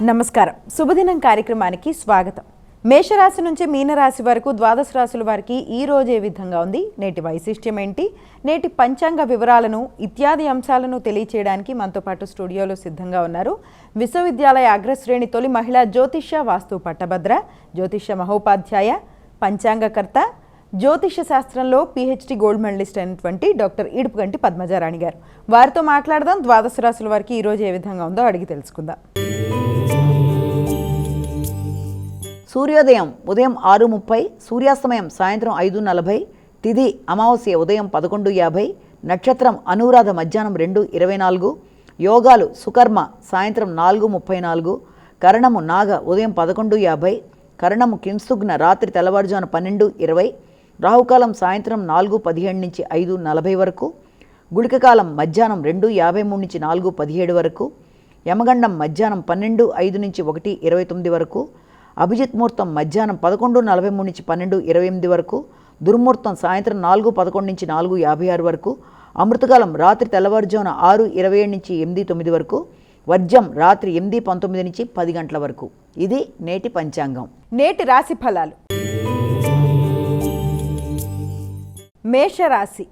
నమస్కారం. శుభదినం కార్యక్రమానికి స్వాగతం. మేషరాశి నుంచి మీనరాశి వరకు ద్వాదశ రాశుల వారికి ఈ రోజు ఏ విధంగా ఉంది, నేటి వైశిష్ట్యం ఏంటి, నేటి పంచాంగ వివరాలను ఇత్యాది అంశాలను తెలియచేయడానికి మనతో పాటు స్టూడియోలో సిద్ధంగా ఉన్నారు విశ్వవిద్యాలయ అగ్రశ్రేణి తొలి మహిళా జ్యోతిష్య వాస్తు పట్టభద్ర, జ్యోతిష్య మహోపాధ్యాయ, పంచాంగకర్త, జ్యోతిష శాస్త్రంలో PhD గోల్డ్ మెడలిస్ట్ అయినటువంటి డాక్టర్ ఇడుపుగంటి పద్మజారాణి గారు. వారితో మాట్లాడదాం. ద్వాదశ రాశుల వారికి ఈరోజు ఏ విధంగా ఉందో అడిగి తెలుసుకుందాం. సూర్యోదయం ఉదయం 6:30, సూర్యాస్తమయం సాయంత్రం 5:40, తిథి అమావాస్య ఉదయం 11:50, నక్షత్రం అనురాధ మధ్యాహ్నం 2:24, యోగాలు సుకర్మ సాయంత్రం 4:34, కరణము నాగ ఉదయం 11:50, కరణము కింసుగ్న రాత్రి తెల్లవారుజామున 12:20, రాహుకాలం సాయంత్రం 4:17 నుంచి 5:40 వరకు, గుళికకాలం మధ్యాహ్నం 2:53 నుంచి 4:17 వరకు, యమగండం మధ్యాహ్నం 12:05 నుంచి 1:29 వరకు, అభిజిత్ ముహూర్తం మధ్యాహ్నం 11:43 నుంచి 12:28 వరకు, దుర్ముహూర్తం సాయంత్రం 4:11 నుంచి 4:56 వరకు, అమృతకాలం రాత్రి తెల్లవారుజామున 6:27 నుంచి 8:09 వరకు, వర్జం రాత్రి 8:19 నుంచి 10 గంటల వరకు. ఇది నేటి పంచాంగం. నేటి రాశి ఫలాలు. మేషరాశి.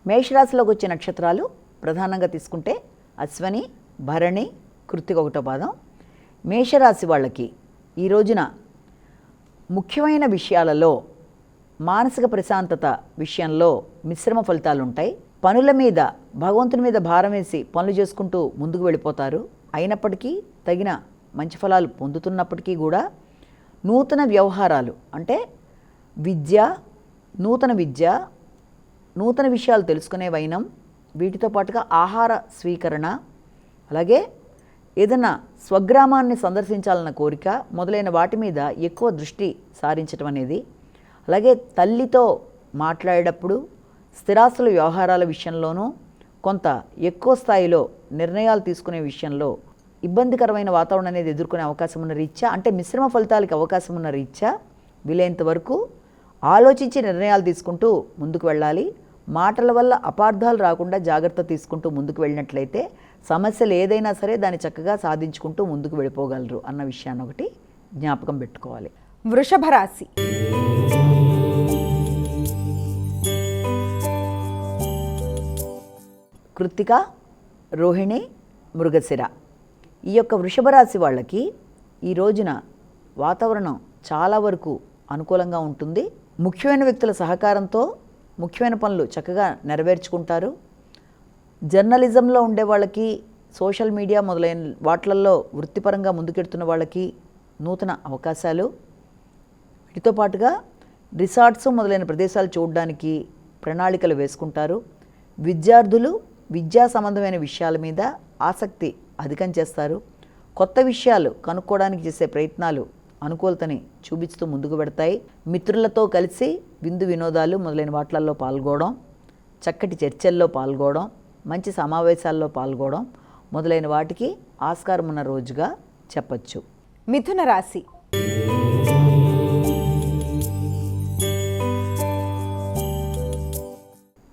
మేషరాశిలోకి వచ్చే నక్షత్రాలు ప్రధానంగా తీసుకుంటే అశ్వని, భరణి, కృత్తిక ఒకటో పాదం. మేషరాశి వాళ్ళకి ఈ రోజున ముఖ్యమైన విషయాలలో మానసిక ప్రశాంతత విషయంలో మిశ్రమ ఫలితాలు ఉంటాయి. పనుల మీద భగవంతుని మీద భారం వేసి పనులు చేసుకుంటూ ముందుకు వెళ్ళిపోతారు. అయినప్పటికీ తగిన మంచి ఫలాలు పొందుతున్నప్పటికీ కూడా నూతన వ్యవహారాలు అంటే నూతన విషయాలు తెలుసుకునే వైనం, వీటితో పాటుగా ఆహార స్వీకరణ, అలాగే ఏదైనా స్వగ్రామాన్ని సందర్శించాలన్న కోరిక మొదలైన వాటి మీద ఎక్కువ దృష్టి సారించడం అనేది, అలాగే తల్లితో మాట్లాడేటప్పుడు స్థిరాస్తుల వ్యవహారాల విషయంలోనూ కొంత ఎక్కువ స్థాయిలో నిర్ణయాలు తీసుకునే విషయంలో ఇబ్బందికరమైన వాతావరణం అనేది ఎదుర్కొనే అవకాశం ఉన్న రీత్యా, అంటే మిశ్రమ ఫలితాలకు అవకాశం ఉన్న రీత్యా వీలైనంత వరకు ఆలోచించి నిర్ణయాలు తీసుకుంటూ ముందుకు వెళ్ళాలి. మాటల వల్ల అపార్థాలు రాకుండా జాగ్రత్త తీసుకుంటూ ముందుకు వెళ్ళినట్లయితే సమస్యలు ఏదైనా సరే దాన్ని చక్కగా సాధించుకుంటూ ముందుకు వెళ్ళిపోగలరు అన్న విషయాన్ని ఒకటి జ్ఞాపకం పెట్టుకోవాలి. వృషభ రాశి. కృత్తిక, రోహిణి, మృగశిర, ఈ యొక్క వృషభ రాశి వాళ్ళకి ఈ రోజున వాతావరణం చాలా వరకు అనుకూలంగా ఉంటుంది. ముఖ్యమైన వ్యక్తుల సహకారంతో ముఖ్యమైన పనులు చక్కగా నెరవేర్చుకుంటారు. జర్నలిజంలో ఉండే వాళ్ళకి, సోషల్ మీడియా మొదలైన వాటిల్లో వృత్తిపరంగా ముందుకెడుతున్న వాళ్ళకి నూతన అవకాశాలు, వీటితో పాటుగా రిసార్ట్స్ మొదలైన ప్రదేశాలు చూడడానికి ప్రణాళికలు వేసుకుంటారు. విద్యార్థులు విద్యా సంబంధమైన విషయాల మీద ఆసక్తి అధికం చేస్తారు. కొత్త విషయాలు కనుక్కోవడానికి చేసే ప్రయత్నాలు అనుకూలతని చూపిస్తూ ముందుకు పెడతాయి. మిత్రులతో కలిసి విందు వినోదాలు మొదలైన వాటిల్లో పాల్గొనడం, చక్కటి చర్చల్లో పాల్గొనడం, మంచి సమావేశాల్లో పాల్గొనడం మొదలైన వాటికి ఆస్కారం ఉన్న రోజుగా చెప్పచ్చు. మిథున రాశి.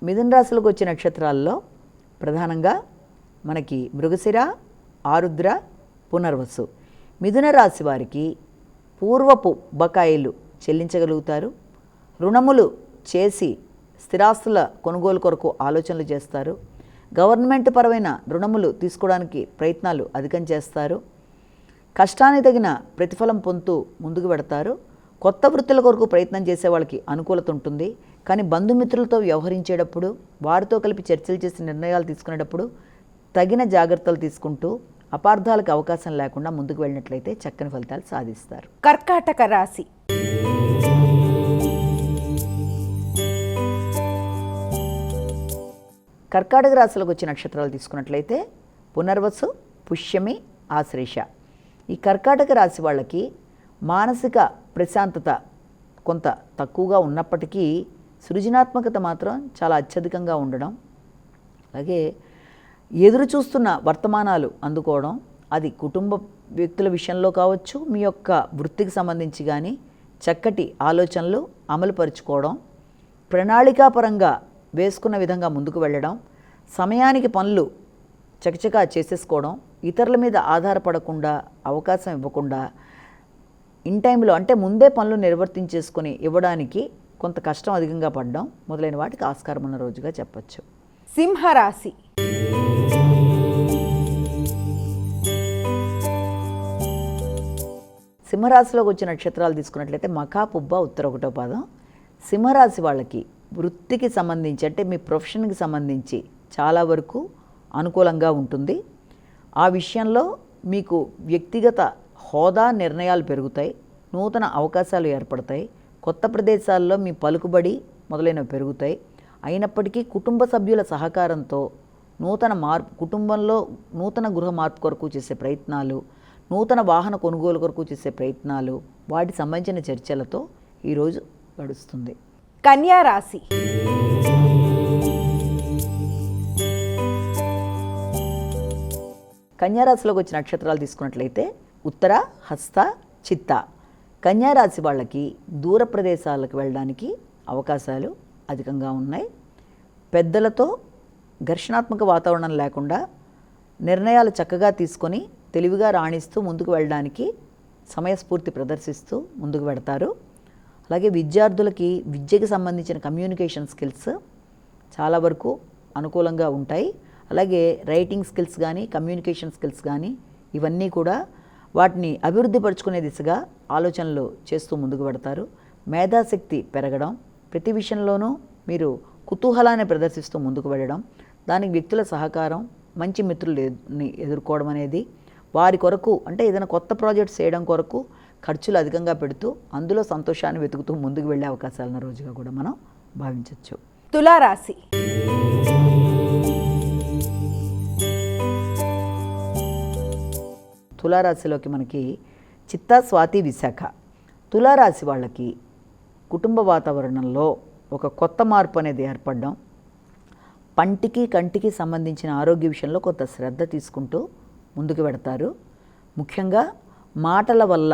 మిథున రాశిలోకి వచ్చే నక్షత్రాల్లో ప్రధానంగా మనకి మృగశిర, ఆరుద్ర, పునర్వసు. మిథున రాశి వారికి పూర్వపు బకాయిలు చెల్లించగలుగుతారు. రుణములు చేసి స్థిరాస్తుల కొనుగోలు కొరకు ఆలోచనలు చేస్తారు. గవర్నమెంట్ పరమైన రుణములు తీసుకోవడానికి ప్రయత్నాలు అధికం చేస్తారు. కష్టానికి తగిన ప్రతిఫలం పొందుతూ ముందుకు పెడతారు. కొత్త వృత్తుల కొరకు ప్రయత్నం చేసే వాళ్ళకి అనుకూలత ఉంటుంది. కానీ బంధుమిత్రులతో వ్యవహరించేటప్పుడు, వారితో కలిపి చర్చలు చేసి నిర్ణయాలు తీసుకునేటప్పుడు తగిన జాగ్రత్తలు తీసుకుంటూ అపార్థాలకు అవకాశం లేకుండా ముందుకు వెళ్ళినట్లయితే చక్కని ఫలితాలు సాధిస్తారు. కర్కాటక రాశి. కర్కాటక రాశిలోకి వచ్చే నక్షత్రాలు తీసుకున్నట్లయితే పునర్వసు, పుష్యమి, ఆశ్లేష. ఈ కర్కాటక రాశి వాళ్ళకి మానసిక ప్రశాంతత కొంత తక్కువగా ఉన్నప్పటికీ సృజనాత్మకత మాత్రం చాలా అత్యధికంగా ఉండడం, అలాగే ఎదురు చూస్తున్న వర్తమానాలు అందుకోవడం, అది కుటుంబ వ్యక్తుల విషయంలో కావచ్చు, మీ యొక్క వృత్తికి సంబంధించి కానీ చక్కటి ఆలోచనలు అమలుపరుచుకోవడం, ప్రణాళికాపరంగా వేసుకున్న విధంగా ముందుకు వెళ్ళడం, సమయానికి పనులు చకచకా చేసేసుకోవడం, ఇతరుల మీద ఆధారపడకుండా, అవకాశం ఇవ్వకుండా ఇన్ టైంలో అంటే ముందే పనులు నిర్వర్తించేసుకొని ఇవ్వడానికి కొంత కష్టం అధికంగా పడడం మొదలైన వాటికి ఆస్కారం ఉన్న రోజుగా చెప్పచ్చు. సింహరాశి. సింహరాశిలోకి వచ్చే నక్షత్రాలు తీసుకున్నట్లయితే మఖా, పుబ్బ, ఉత్తర 1వ పాదం. సింహరాశి వాళ్ళకి వృత్తికి సంబంధించి అంటే మీ ప్రొఫెషన్కి సంబంధించి చాలా వరకు అనుకూలంగా ఉంటుంది. ఆ విషయంలో మీకు వ్యక్తిగత హోదా, నిర్ణయాలు పెరుగుతాయి, నూతన అవకాశాలు ఏర్పడతాయి, కొత్త ప్రదేశాల్లో మీ పలుకుబడి మొదలైనవి పెరుగుతాయి. అయినప్పటికీ కుటుంబ సభ్యుల సహకారంతో కుటుంబంలో నూతన గృహ మార్పు కొరకు చేసే ప్రయత్నాలు, నూతన వాహన కొనుగోలు కొరకు చేసే ప్రయత్నాలు, వాటికి సంబంధించిన చర్చలతో ఈరోజు గడుస్తుంది. కన్యా రాశి. కన్యారాశిలోకి వచ్చిన నక్షత్రాలు తీసుకున్నట్లయితే ఉత్తర, హస్త, చిత్త. కన్యారాశి వాళ్ళకి దూర ప్రదేశాలకు వెళ్ళడానికి అవకాశాలు అధికంగా ఉన్నాయి. పెద్దలతో ఘర్షణాత్మక వాతావరణం లేకుండా నిర్ణయాలు చక్కగా తీసుకొని తెలివిగా రాణిస్తూ ముందుకు వెళ్ళడానికి సమయస్ఫూర్తి ప్రదర్శిస్తూ ముందుకు వెడతారు. అలాగే విద్యార్థులకి విద్యకి సంబంధించిన కమ్యూనికేషన్ స్కిల్స్ చాలా వరకు అనుకూలంగా ఉంటాయి. అలాగే రైటింగ్ స్కిల్స్ కానీ, కమ్యూనికేషన్ స్కిల్స్ కానీ ఇవన్నీ కూడా వాటిని అభివృద్ధి పరుచుకునే దిశగా ఆలోచనలు చేస్తూ ముందుకు పెడతారు. మేధాశక్తి పెరగడం, ప్రతి విషయంలోనూ మీరు కుతూహలాన్ని ప్రదర్శిస్తూ ముందుకు వెళ్ళడం, దానికి వ్యక్తుల సహకారం, మంచి మిత్రులని ఎదుర్కోవడం అనేది, వారి కొరకు అంటే ఏదైనా కొత్త ప్రాజెక్ట్స్ చేయడం కొరకు ఖర్చులు అధికంగా పెడుతూ అందులో సంతోషాన్ని వెతుకుతూ ముందుకు వెళ్ళే అవకాశాలున్న రోజుగా కూడా మనం భావించవచ్చు. తులారాశి. తులారాశిలోకి మనకి చిత్త, స్వాతి, విశాఖ. తులారాశి వాళ్ళకి కుటుంబ వాతావరణంలో ఒక కొత్త మార్పు అనేది ఏర్పడడం, పంటికి కంటికి సంబంధించిన ఆరోగ్య విషయంలో కొంత శ్రద్ధ తీసుకుంటూ ముందుకు పెడతారు. ముఖ్యంగా మాటల వల్ల,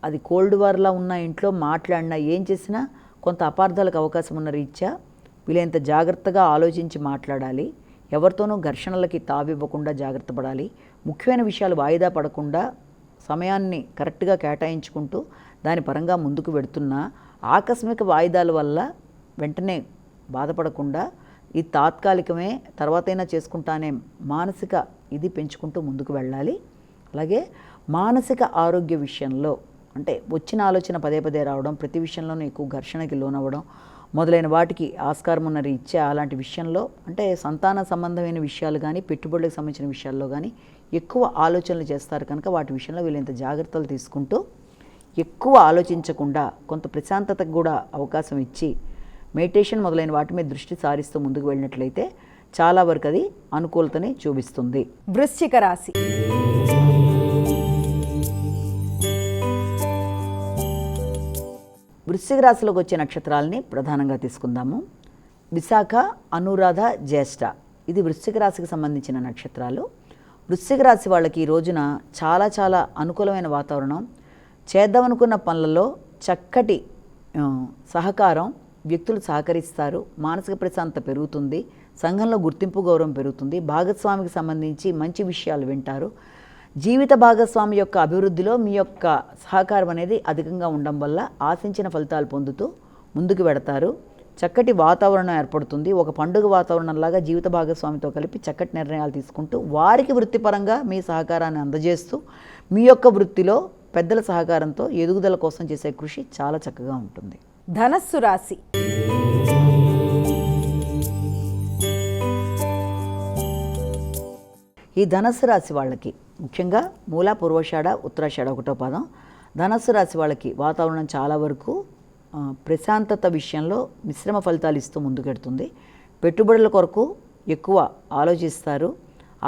అది కోల్డ్ వార్లా ఉన్న ఇంట్లో మాట్లాడినా ఏం చేసినా కొంత అపార్థాలకు అవకాశం ఉన్న రీత్యా వీలైనంత జాగ్రత్తగా ఆలోచించి మాట్లాడాలి. ఎవరితోనూ ఘర్షణలకి తావివ్వకుండా జాగ్రత్త పడాలి. ముఖ్యమైన విషయాలు వాయిదా పడకుండా సమయాన్ని కరెక్ట్గా కేటాయించుకుంటూ దాని పరంగా ముందుకు వెడుతున్నా ఆకస్మిక వాయిదాల వల్ల వెంటనే బాధపడకుండా ఇది తాత్కాలికమే, తర్వాతైనా చేసుకుంటానే మానసిక ఇది పెంచుకుంటూ ముందుకు వెళ్ళాలి. అలాగే మానసిక ఆరోగ్య విషయంలో అంటే వచ్చిన ఆలోచన పదే పదే రావడం, ప్రతి విషయంలోనూ ఎక్కువ ఘర్షణకి లోనవ్వడం మొదలైన వాటికి ఆస్కారం ఉన్న రీత్యా అలాంటి విషయంలో అంటే సంతాన సంబంధమైన విషయాలు కానీ, పెట్టుబడులకు సంబంధించిన విషయాల్లో కానీ ఎక్కువ ఆలోచనలు చేస్తారు కనుక వాటి విషయంలో వీళ్ళంత జాగ్రత్తలు తీసుకుంటూ ఎక్కువ ఆలోచించకుండా కొంత ప్రశాంతతకు కూడా అవకాశం ఇచ్చి మెడిటేషన్ మొదలైన వాటి మీద దృష్టి సారిస్తూ ముందుకు వెళ్ళినట్లయితే చాలా వరకు అది అనుకూలతని చూపిస్తుంది. వృశ్చిక రాశి. వృశ్చిక రాశిలోకి వచ్చే నక్షత్రాలని ప్రధానంగా తీసుకుందాము. విశాఖ, అనురాధ, జ్యేష్ఠ. ఇది వృశ్చిక రాశికి సంబంధించిన నక్షత్రాలు. వృశ్చిక రాశి వాళ్ళకి ఈ రోజున చాలా చాలా అనుకూలమైన వాతావరణం, చేద్దామనుకున్న పనులలో చక్కటి సహకారం, వ్యక్తులు సహకరిస్తారు, మానసిక ప్రశాంతత పెరుగుతుంది, సంఘంలో గుర్తింపు గౌరవం పెరుగుతుంది, భాగస్వామికి సంబంధించి మంచి విషయాలు వింటారు. జీవిత భాగస్వామి యొక్క అభివృద్ధిలో మీ యొక్క సహకారం అనేది అధికంగా ఉండడం వల్ల ఆశించిన ఫలితాలు పొందుతూ ముందుకు వెడతారు. చక్కటి వాతావరణం ఏర్పడుతుంది. ఒక పండుగ వాతావరణంలాగా జీవిత భాగస్వామితో కలిపి చక్కటి నిర్ణయాలు తీసుకుంటూ వారికి వృత్తిపరంగా మీ సహకారాన్ని అందజేస్తూ మీ యొక్క వృత్తిలో పెద్దల సహకారంతో ఎదుగుదల కోసం చేసే కృషి చాలా చక్కగా ఉంటుంది. ధనస్సు రాశి. ఈ ధనస్సు రాశి వాళ్ళకి ముఖ్యంగా మూల, పూర్వషాఢ, ఉత్తరాషాఢ 1వ పాదం. ధనస్సు రాశి వాళ్ళకి వాతావరణం చాలా వరకు ప్రశాంతత విషయంలో మిశ్రమ ఫలితాలు ఇస్తూ ముందుకెడుతుంది. పెట్టుబడుల కొరకు ఎక్కువ ఆలోచిస్తారు.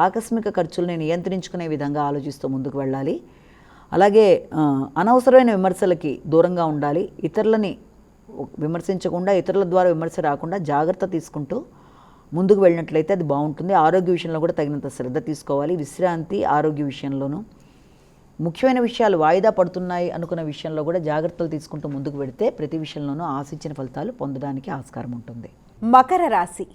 ఆకస్మిక ఖర్చుల్ని నియంత్రించుకునే విధంగా ఆలోచిస్తూ ముందుకు వెళ్ళాలి. అలాగే అనవసరమైన విమర్శలకి దూరంగా ఉండాలి. ఇతరులని విమర్శించకుండా, ఇతరుల ద్వారా విమర్శ రాకుండా జాగ్రత్త తీసుకుంటూ ముందుకు వెళ్ళినట్లయితే అది బాగుంటుంది. ఆరోగ్య విషయంలో కూడా తగినంత శ్రద్ధ తీసుకోవాలి. విశ్రాంతి, ఆరోగ్య విషయంలోనూ ముఖ్యమైన విషయాలు వాయిదా పడుతున్నాయి అనుకున్న విషయంలో కూడా జాగ్రత్తలు తీసుకుంటూ ముందుకు వెడితే ప్రతి విషయంలోనూ ఆశించిన ఫలితాలు పొందడానికి ఆస్కారం ఉంటుంది. మకర రాశి.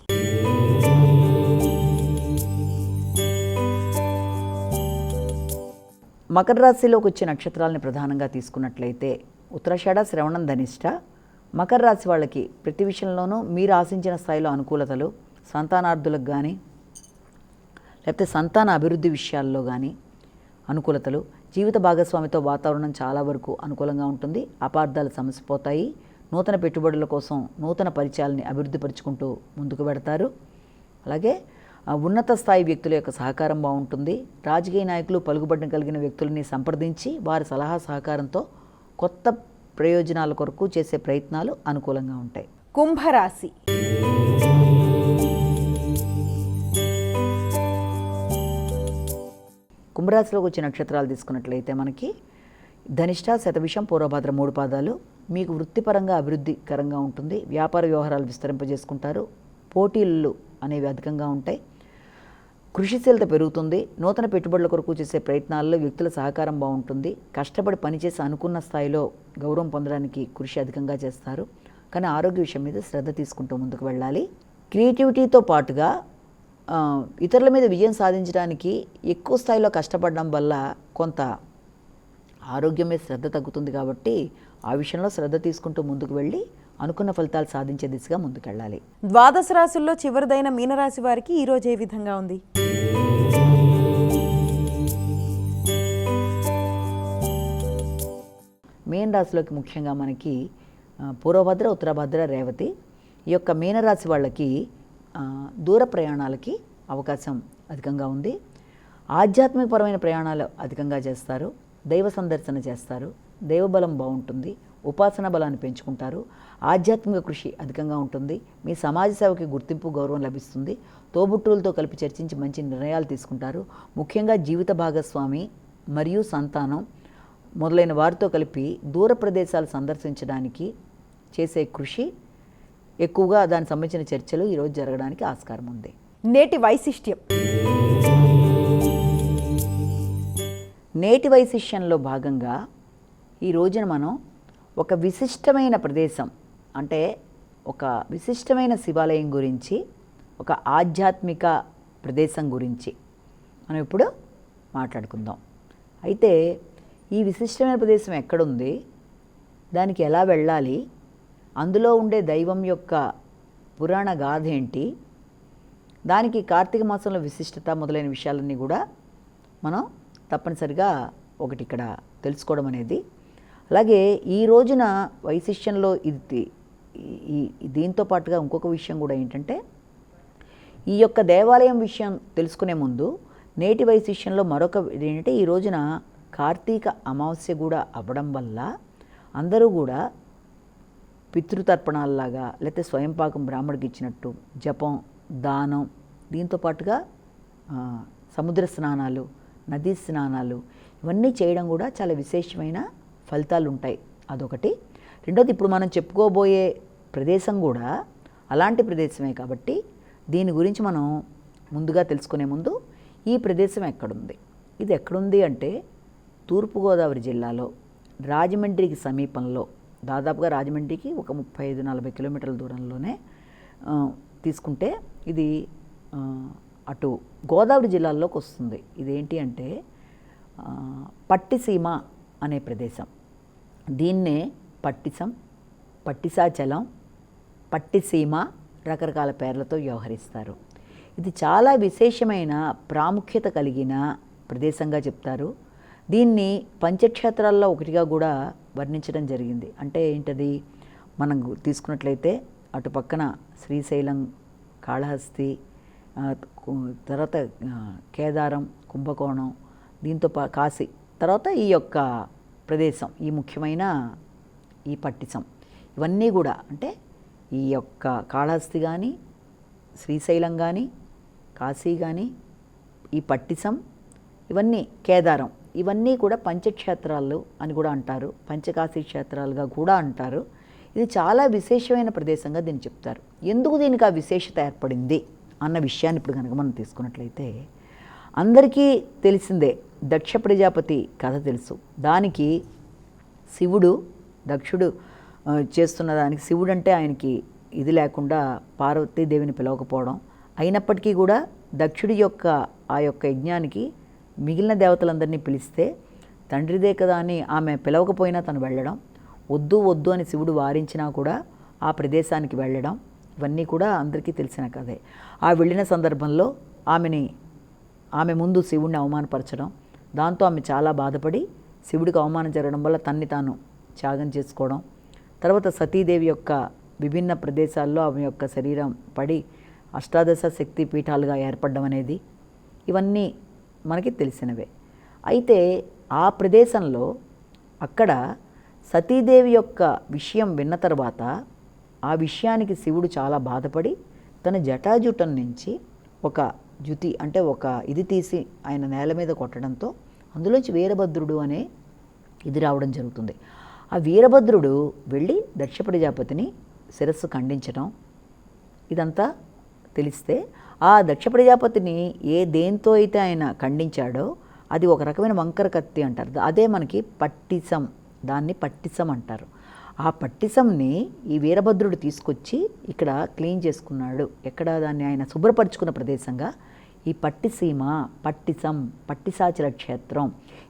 మకర రాశిలోకి వచ్చే నక్షత్రాలని ప్రధానంగా తీసుకున్నట్లయితే ఉత్తరాషాఢ, శ్రవణం, ధనిష్ట. మకర రాశి వాళ్ళకి ప్రతి విషయంలోనూ మీరు ఆశించిన స్థాయిలో అనుకూలతలు, సంతానార్థులకు కానీ లేకపోతే సంతాన అభివృద్ధి విషయాల్లో కానీ అనుకూలతలు, జీవిత భాగస్వామితో వాతావరణం చాలా వరకు అనుకూలంగా ఉంటుంది. అపార్థాలు సమసిపోతాయి. నూతన పెట్టుబడుల కోసం నూతన పరిచయాలని అభివృద్ధి పరుచుకుంటూ ముందుకు పెడతారు. అలాగే ఉన్నత స్థాయి వ్యక్తుల యొక్క సహకారం బాగుంటుంది. రాజకీయ నాయకులు, పలుకుబడిన కలిగిన వ్యక్తులని సంప్రదించి వారి సలహా సహకారంతో కొత్త ప్రయోజనాల కొరకు చేసే ప్రయత్నాలు అనుకూలంగా ఉంటాయి. కుంభరాశి. కుంభరాశిలోకి వచ్చే నక్షత్రాలు తీసుకున్నట్లయితే మనకి ధనిష్ట, శతభిషం, పూర్వభాద్ర 3 పాదాలు. మీకు వృత్తిపరంగా అభివృద్ధికరంగా ఉంటుంది. వ్యాపార వ్యవహారాలు విస్తరింపజేసుకుంటారు. పోటీలు అనేవి అధికంగా ఉంటాయి. కృషిశీలత పెరుగుతుంది. నూతన పెట్టుబడుల కొరకు చేసే ప్రయత్నాల్లో వ్యక్తుల సహకారం బాగుంటుంది. కష్టపడి పనిచేసి అనుకున్న స్థాయిలో గౌరవం పొందడానికి కృషి అధికంగా చేస్తారు. కానీ ఆరోగ్య విషయం మీద శ్రద్ధ తీసుకుంటూ ముందుకు వెళ్ళాలి. క్రియేటివిటీతో పాటుగా ఇతరుల మీద విజయం సాధించడానికి ఎక్కువ స్థాయిలో కష్టపడడం వల్ల కొంత ఆరోగ్యం మీద శ్రద్ధ తగ్గుతుంది. కాబట్టి ఆ విషయంలో శ్రద్ధ తీసుకుంటూ ముందుకు వెళ్ళి అనుకున్న ఫలితాలు సాధించే దిశగా ముందుకెళ్ళాలి. ద్వాదశ రాశుల్లో చివరిదైన మీనరాశి వారికి ఈరోజు ఏ విధంగా ఉంది? మీన రాశిలోకి ముఖ్యంగా మనకి పూర్వభద్ర, ఉత్తరభద్ర, రేవతి. ఈ యొక్క మీనరాశి వాళ్ళకి దూర ప్రయాణాలకి అవకాశం అధికంగా ఉంది. ఆధ్యాత్మికపరమైన ప్రయాణాలు అధికంగా చేస్తారు. దైవ సందర్శన చేస్తారు. దైవబలం బాగుంటుంది. ఉపాసన బలాన్ని పెంచుకుంటారు. ఆధ్యాత్మిక కృషి అధికంగా ఉంటుంది. మీ సమాజ సేవకి గుర్తింపు, గౌరవం లభిస్తుంది. తోబుట్టువులతో కలిపి చర్చించి మంచి నిర్ణయాలు తీసుకుంటారు. ముఖ్యంగా జీవిత భాగస్వామి మరియు సంతానం మొదలైన వారితో కలిపి దూర ప్రదేశాలు సందర్శించడానికి చేసే కృషి ఎక్కువగా దానికి సంబంధించిన చర్చలు ఈరోజు జరగడానికి ఆస్కారం ఉంది. నేటి వైశిష్ట్యం. నేటి వైశిష్యంలో భాగంగా ఈ రోజున మనం ఒక విశిష్టమైన ప్రదేశం, అంటే ఒక విశిష్టమైన శివాలయం గురించి, ఒక ఆధ్యాత్మిక ప్రదేశం గురించి మనం ఇప్పుడు మాట్లాడుకుందాం. అయితే ఈ విశిష్టమైన ప్రదేశం ఎక్కడుంది, దానికి ఎలా వెళ్ళాలి, అందులో ఉండే దైవం యొక్క పురాణ గాథ ఏంటి, దానికి కార్తీక మాసంలో విశిష్టత మొదలైన విషయాలన్నీ కూడా మనం తప్పనిసరిగా ఒకటి ఇక్కడ తెలుసుకోవడం అనేది. అలాగే ఈ రోజున వైశిష్యంలో దీంతో పాటుగా ఇంకొక విషయం కూడా ఏంటంటే, ఈ యొక్క దేవాలయం విషయం తెలుసుకునే ముందు నేటి వైశిష్యంలో మరొక ఏంటంటే, ఈ రోజున కార్తీక అమావాస్య కూడా అవ్వడం వల్ల అందరూ కూడా పితృతర్పణాలలాగా లేకపోతే స్వయంపాకం బ్రాహ్మడికి ఇచ్చినట్టు జపం, దానం, దీంతో పాటుగా సముద్ర స్నానాలు, నదీ స్నానాలు, ఇవన్నీ చేయడం కూడా చాలా విశేషమైన ఫలితాలు ఉంటాయి. అదొకటి. రెండోది, ఇప్పుడు మనం చెప్పుకోబోయే ప్రదేశం కూడా అలాంటి ప్రదేశమే కాబట్టి దీని గురించి మనం ముందుగా తెలుసుకునే ముందు ఈ ప్రదేశం ఎక్కడుంది, ఇది ఎక్కడుంది అంటే తూర్పుగోదావరి జిల్లాలో రాజమండ్రికి సమీపంలో, దాదాపుగా రాజమండ్రికి ఒక 35-40 కిలోమీటర్ల దూరంలోనే తీసుకుంటే ఇది అటు గోదావరి జిల్లాల్లోకి వస్తుంది. ఇదేంటి అంటే పట్టిసీమ అనే ప్రదేశం. దీన్నే పట్టిసం, పట్టిసాచలం, పట్టిసీమ రకరకాల పేర్లతో వ్యవహరిస్తారు. ఇది చాలా విశేషమైన ప్రాముఖ్యత కలిగిన ప్రదేశంగా చెప్తారు. దీన్ని పంచక్షేత్రాల్లో ఒకటిగా కూడా వర్ణించడం జరిగింది. అంటే ఏంటది, మనం తీసుకున్నట్లయితే అటు పక్కన శ్రీశైలం, కాళహస్తి, తర్వాత కేదారం, కుంభకోణం, దీంతో కాశీ, తర్వాత ఈ యొక్క ప్రదేశం, ఈ ముఖ్యమైన ఈ పట్టిసం, ఇవన్నీ కూడా అంటే ఈ యొక్క కాళహస్తి కానీ, శ్రీశైలం కానీ, కాశీ కానీ, ఈ పట్టిసం, ఇవన్నీ కేదారం, ఇవన్నీ కూడా పంచక్షేత్రాలు అని కూడా అంటారు. పంచకాశీ క్షేత్రాలుగా కూడా అంటారు. ఇది చాలా విశేషమైన ప్రదేశంగా దీన్ని చెప్తారు. ఎందుకు దీనికి ఆ విశేషత ఏర్పడింది అన్న విషయాన్ని ఇప్పుడు కనుక మనం తీసుకున్నట్లయితే, అందరికీ తెలిసిందే దక్ష ప్రజాపతి కథ తెలుసు. దానికి శివుడు, దక్షుడు చేస్తున్న దానికి శివుడు అంటే ఆయనకి ఇది లేకుండా పార్వతీదేవిని పిలవకపోవడం, అయినప్పటికీ కూడా దక్షుడి యొక్క ఆ యొక్క యజ్ఞానికి మిగిలిన దేవతలందరినీ పిలిస్తే తండ్రిదే కదా అని ఆమె పిలవకపోయినా తను వెళ్ళడం, వద్దు వద్దు అని శివుడు వారించినా కూడా ఆ ప్రదేశానికి వెళ్ళడం, ఇవన్నీ కూడా అందరికీ తెలిసిన కథే. ఆ వెళ్ళిన సందర్భంలో ఆమె ముందు శివుడిని అవమానపరచడం, దాంతో ఆమె చాలా బాధపడి శివుడికి అవమానం జరగడం వల్ల తన్ని తాను త్యాగం చేసుకోవడం, తర్వాత సతీదేవి యొక్క విభిన్న ప్రదేశాల్లో ఆమె యొక్క శరీరం పడి అష్టాదశ శక్తి పీఠాలుగా ఏర్పడడం అనేది ఇవన్నీ మనకి తెలిసినవే. అయితే ఆ ప్రదేశంలో అక్కడ సతీదేవి యొక్క విషయం విన్న తర్వాత ఆ విషయానికి శివుడు చాలా బాధపడి తన జటాజుటం నుంచి ఒక జుతి అంటే ఒక ఇది తీసి ఆయన నేల మీద కొట్టడంతో అందులోంచి వీరభద్రుడు అనే ఇది రావడం జరుగుతుంది. ఆ వీరభద్రుడు వెళ్ళి దక్ష ప్రజాపతిని శిరస్సు ఖండించడం ఇదంతా తెలిస్తే ఆ దక్ష ప్రజాపతిని దేంతో అయితే ఆయన ఖండించాడో అది ఒక రకమైన వంకర కత్తి అంటారు, అదే మనకి పట్టిసం, దాన్ని పట్టిసం అంటారు. ఆ పట్టిసంని ఈ వీరభద్రుడు తీసుకొచ్చి ఇక్కడ క్లీన్ చేసుకున్నాడు. ఎక్కడ దాన్ని ఆయన శుభ్రపరుచుకున్న ప్రదేశంగా ఈ పట్టిసీమ, పట్టిసం, పట్టిసాచల క్షేత్రం,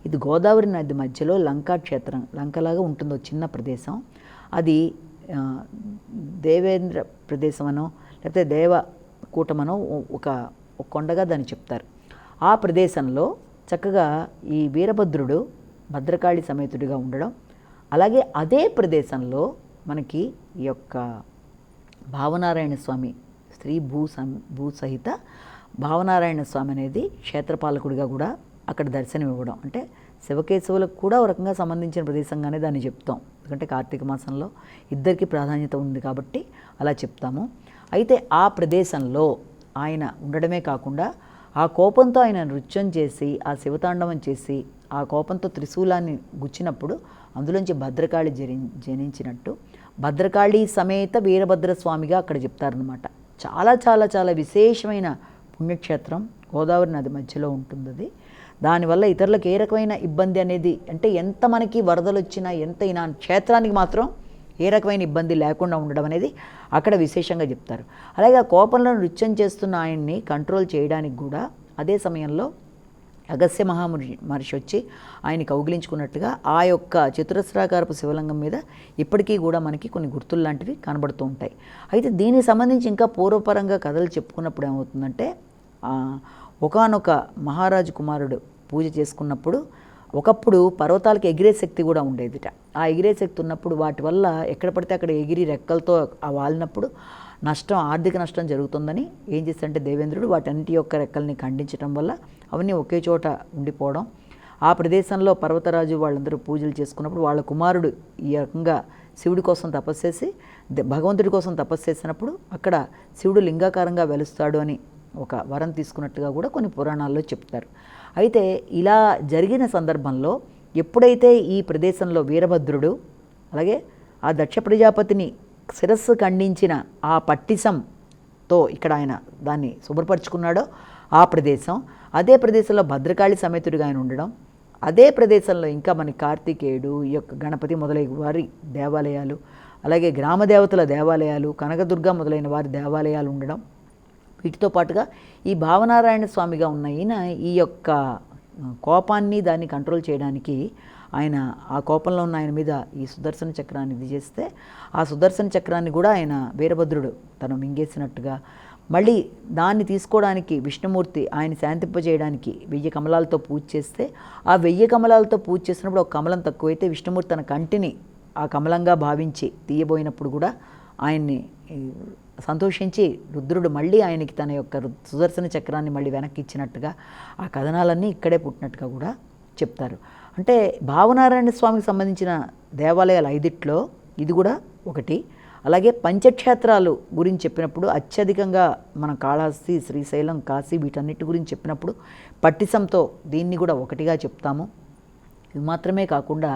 ఇది గోదావరి నది మధ్యలో లంకా క్షేత్రం, లంకలాగా ఉంటుందో చిన్న ప్రదేశం. అది దేవేంద్ర ప్రదేశమనో లేకపోతే దేవకూటమనో ఒక కొండగా దాన్ని చెప్తారు. ఆ ప్రదేశంలో చక్కగా ఈ వీరభద్రుడు భద్రకాళి సమేతుడిగా ఉండడం, అలాగే అదే ప్రదేశంలో మనకి ఈ యొక్క భావనారాయణ స్వామి స్త్రీ భూ సహిత భావనారాయణ స్వామి అనేది క్షేత్రపాలకుడిగా కూడా అక్కడ దర్శనం ఇవ్వడం, అంటే శివకేశవులకు కూడా ఒక రకంగా సంబంధించిన ప్రదేశంగానే దాన్ని చెప్తాం. ఎందుకంటే కార్తీక మాసంలో ఇద్దరికి ప్రాధాన్యత ఉంది కాబట్టి అలా చెప్తాము. అయితే ఆ ప్రదేశంలో ఆయన ఉండడమే కాకుండా ఆ కోపంతో ఆయన నృత్యం చేసి ఆ శివతాండవం చేసి ఆ కోపంతో త్రిశూలాన్ని గుచ్చినప్పుడు అందులోంచి భద్రకాళి జనించినట్టు భద్రకాళి సమేత వీరభద్రస్వామిగా అక్కడ చెప్తారనమాట. చాలా చాలా చాలా విశేషమైన పుణ్యక్షేత్రం, గోదావరి నది మధ్యలో ఉంటుంది అది. దానివల్ల ఇతరులకు ఏ రకమైన ఇబ్బంది అనేది, అంటే ఎంత మనకి వరదలు వచ్చినా ఎంత అయినా క్షేత్రానికి మాత్రం ఏ రకమైన ఇబ్బంది లేకుండా ఉండడం అనేది అక్కడ విశేషంగా చెప్తారు. అలాగే ఆ కోపంలో నృత్యం చేస్తున్న ఆయన్ని కంట్రోల్ చేయడానికి కూడా అదే సమయంలో అగస్త్య మహర్షి వచ్చి ఆయన కౌగిలించుకున్నట్టుగా ఆ యొక్క చతురస్రాకారపు శివలింగం మీద ఇప్పటికీ కూడా మనకి కొన్ని గుర్తులు లాంటివి కనబడుతూ ఉంటాయి. అయితే దీనికి సంబంధించి ఇంకా పూర్వపరంగా కథలు చెప్పుకున్నప్పుడు ఏమవుతుందంటే, ఒకానొక మహారాజు కుమారుడు పూజ చేసుకున్నప్పుడు ఒకప్పుడు పర్వతాలకు ఎగిరే శక్తి కూడా ఉండేదిట. ఆ ఎగిరే శక్తి ఉన్నప్పుడు వాటి వల్ల ఎక్కడ పడితే అక్కడ ఎగిరి రెక్కలతో వాలినప్పుడు నష్టం, ఆర్థిక నష్టం జరుగుతుందని ఏం చేస్తాడంటే దేవేంద్రుడు వాటన్నిటి యొక్క రెక్కల్ని ఖండించడం వల్ల అవన్నీ ఒకే చోట ఉండిపోవడం. ఆ ప్రదేశంలో పర్వతరాజు వాళ్ళందరూ పూజలు చేసుకున్నప్పుడు వాళ్ళ కుమారుడు ఈ రకంగా శివుడి కోసం తపస్సు చేసి భగవంతుడి కోసం తపస్సు చేసినప్పుడు అక్కడ శివుడు లింగాకారంగా వెలుస్తాడు అని ఒక వరం తీసుకున్నట్టుగా కూడా కొన్ని పురాణాల్లో చెప్తారు. అయితే ఇలా జరిగిన సందర్భంలో ఎప్పుడైతే ఈ ప్రదేశంలో వీరభద్రుడు అలాగే ఆ దక్ష ప్రజాపతిని శిరస్సు ఖండించిన ఆ పట్టిసంతో ఇక్కడ ఆయన దాన్ని శుభ్రపరుచుకున్నాడో ఆ ప్రదేశం, అదే ప్రదేశంలో భద్రకాళి సమేతుడిగా ఆయన ఉండడం, అదే ప్రదేశంలో ఇంకా మన కార్తికేయుడు, ఈ యొక్క గణపతి మొదలైన వారి దేవాలయాలు, అలాగే గ్రామ దేవతల దేవాలయాలు, కనకదుర్గ మొదలైన వారి దేవాలయాలు ఉండడం, వీటితో పాటుగా ఈ భావనారాయణ స్వామిగా ఉన్న ఈయన ఈ యొక్క కోపాన్ని దాన్ని కంట్రోల్ చేయడానికి ఆయన ఆ కోపంలో ఉన్న ఆయన మీద ఈ సుదర్శన చక్రాన్ని ఇది చేస్తే ఆ సుదర్శన చక్రాన్ని కూడా ఆయన వీరభద్రుడు తను మింగేసినట్టుగా, మళ్ళీ దాన్ని తీసుకోవడానికి విష్ణుమూర్తి ఆయన శాంతింపజేయడానికి 1000 కమలాలతో పూజ చేస్తే ఆ 1000 కమలాలతో పూజ చేసినప్పుడు ఒక కమలం తక్కువైతే విష్ణుమూర్తి తన కంటిని ఆ కమలంగా భావించి తీయబోయినప్పుడు కూడా ఆయన్ని సంతోషించి రుద్రుడు మళ్ళీ ఆయనకి తన యొక్క సుదర్శన చక్రాన్ని మళ్ళీ వెనక్కి ఇచ్చినట్టుగా ఆ కథనాలన్నీ ఇక్కడే పుట్టినట్టుగా కూడా చెప్తారు. అంటే భావనారాయణ స్వామికి సంబంధించిన దేవాలయాలు 5 ఇది కూడా ఒకటి. అలాగే పంచక్షేత్రాలు గురించి చెప్పినప్పుడు అత్యధికంగా మన కాళహస్తి, శ్రీశైలం, కాశీ వీటన్నిటి గురించి చెప్పినప్పుడు పట్టిసంతో దీన్ని కూడా ఒకటిగా చెప్తాము. ఇవి మాత్రమే కాకుండా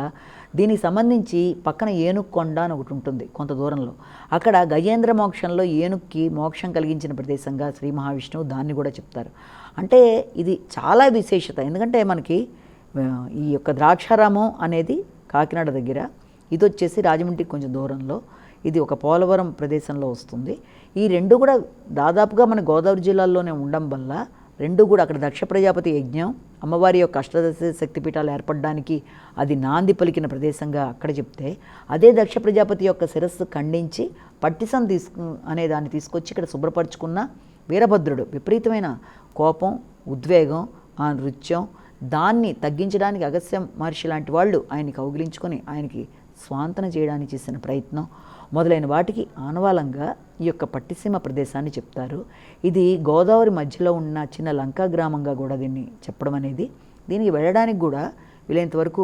దీనికి సంబంధించి పక్కన ఏనుగు కొండ అని ఒకటి ఉంటుంది కొంత దూరంలో, అక్కడ గజేంద్ర మోక్షంలో ఏనుక్కి మోక్షం కలిగించిన ప్రదేశంగా శ్రీ మహావిష్ణువు దాన్ని కూడా చెప్తారు. అంటే ఇది చాలా విశేషత. ఎందుకంటే మనకి ఈ యొక్క ద్రాక్షారామం అనేది కాకినాడ దగ్గర, ఇది వచ్చేసి రాజమండ్రికి కొంచెం దూరంలో, ఇది ఒక పోలవరం ప్రదేశంలో వస్తుంది. ఈ రెండు కూడా దాదాపుగా మన గోదావరి జిల్లాలోనే ఉండడం వల్ల రెండు కూడా అక్కడ దక్ష ప్రజాపతి యజ్ఞం, అమ్మవారి యొక్క అష్టదశ శక్తిపీఠాలు ఏర్పడడానికి అది నాంది పలికిన ప్రదేశంగా అక్కడ చెప్తే, అదే దక్ష ప్రజాపతి యొక్క శిరస్సు ఖండించి పట్టిసం అనే దాన్ని తీసుకొచ్చి ఇక్కడ శుభ్రపరుచుకున్న వీరభద్రుడు విపరీతమైన కోపం, ఉద్వేగం, ఆ నృత్యం, దాన్ని తగ్గించడానికి అగస్త్య మహర్షి లాంటి వాళ్ళు ఆయన్ని కౌగిలించుకొని ఆయనకి స్వాంతన చేయడానికి చేసిన ప్రయత్నం మొదలైన వాటికి ఆనవాలంగా ఈ యొక్క పట్టిసీమ ప్రదేశాన్ని చెప్తారు. ఇది గోదావరి మధ్యలో ఉన్న చిన్న లంకా గ్రామంగా కూడా దీన్ని చెప్పడం అనేది, దీనికి వెళ్ళడానికి కూడా వీలైనంత వరకు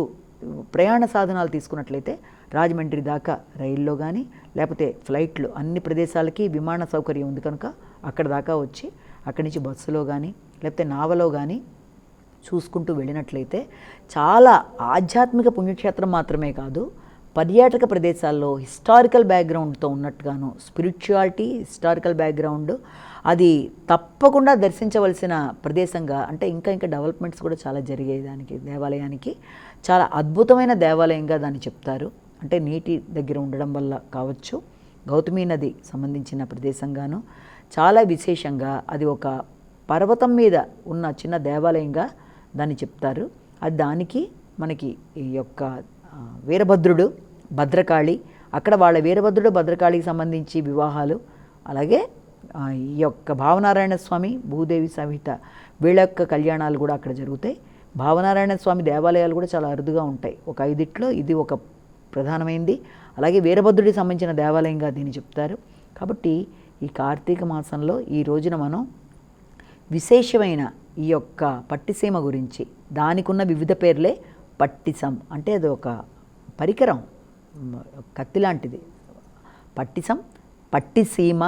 ప్రయాణ సాధనాలు తీసుకున్నట్లయితే రాజమండ్రి దాకా రైల్లో కానీ లేకపోతే ఫ్లైట్లు అన్ని ప్రదేశాలకి విమాన సౌకర్యం ఉంది కనుక అక్కడ దాకా వచ్చి అక్కడి నుంచి బస్సులో కానీ లేకపోతే నావలో కానీ చూసుకుంటూ వెళ్ళినట్లయితే చాలా ఆధ్యాత్మిక పుణ్యక్షేత్రం మాత్రమే కాదు, పర్యాటక ప్రదేశాల్లో హిస్టారికల్ బ్యాక్గ్రౌండ్తో ఉన్నట్టుగాను, స్పిరిచువాలిటీ, హిస్టారికల్ బ్యాక్గ్రౌండ్ అది తప్పకుండా దర్శించవలసిన ప్రదేశంగా, అంటే ఇంకా డెవలప్మెంట్స్ కూడా చాలా జరిగాయి దానికి, దేవాలయానికి చాలా అద్భుతమైన దేవాలయంగా దాన్ని చెప్తారు. అంటే నీటి దగ్గర ఉండడం వల్ల కావచ్చు, గౌతమి నది సంబంధించిన ప్రదేశంగాను చాలా విశేషంగా అది ఒక పర్వతం మీద ఉన్న చిన్న దేవాలయంగా దాన్ని చెప్తారు. అది దానికి మనకి ఈ యొక్క వీరభద్రుడు, భద్రకాళి, అక్కడ వాళ్ళ వీరభద్రుడు భద్రకాళికి సంబంధించి వివాహాలు, అలాగే ఈ యొక్క భావనారాయణ స్వామి, భూదేవి సహిత వీళ్ళ యొక్క కళ్యాణాలు కూడా అక్కడ జరుగుతాయి. భావనారాయణ స్వామి దేవాలయాలు కూడా చాలా అరుదుగా ఉంటాయి. ఒక 5 ఇది ఒక ప్రధానమైంది. అలాగే వీరభద్రుడికి సంబంధించిన దేవాలయంగా దీన్ని చెప్తారు. కాబట్టి ఈ కార్తీక మాసంలో ఈ రోజున మనం విశేషమైన ఈ యొక్క పట్టిసీమ గురించి, దానికి ఉన్న వివిధ పేర్లే పట్టిసం, అంటే అది ఒక పరికరం, కత్తి లాంటిది. పట్టిసం, పట్టిసీమ,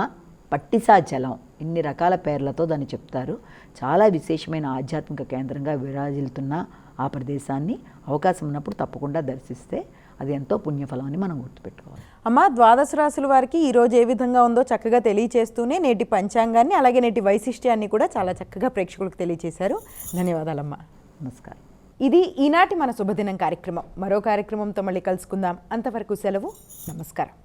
పట్టిసాచలం, ఇన్ని రకాల పేర్లతో దాన్ని చెప్తారు. చాలా విశేషమైన ఆధ్యాత్మిక కేంద్రంగా విరాజిల్లుతున్న ఆ ప్రదేశాన్ని అవకాశం ఉన్నప్పుడు తప్పకుండా దర్శిస్తే అది ఎంతో పుణ్యఫలం అని మనం గుర్తుపెట్టుకోవాలి. అమ్మ, ద్వాదశ రాశుల వారికి ఈరోజు ఏ విధంగా ఉందో చక్కగా తెలియచేస్తూనే నేటి పంచాంగాన్ని అలాగే నేటి వైశిష్ట్యాన్ని కూడా చాలా చక్కగా ప్రేక్షకులకు తెలియచేశారు. ధన్యవాదాలమ్మా. నమస్కారం. ఇది ఈనాటి మన శుభదినం కార్యక్రమం. మరో కార్యక్రమంతో మళ్ళీ కలుసుకుందాం. అంతవరకు సెలవు. నమస్కారం.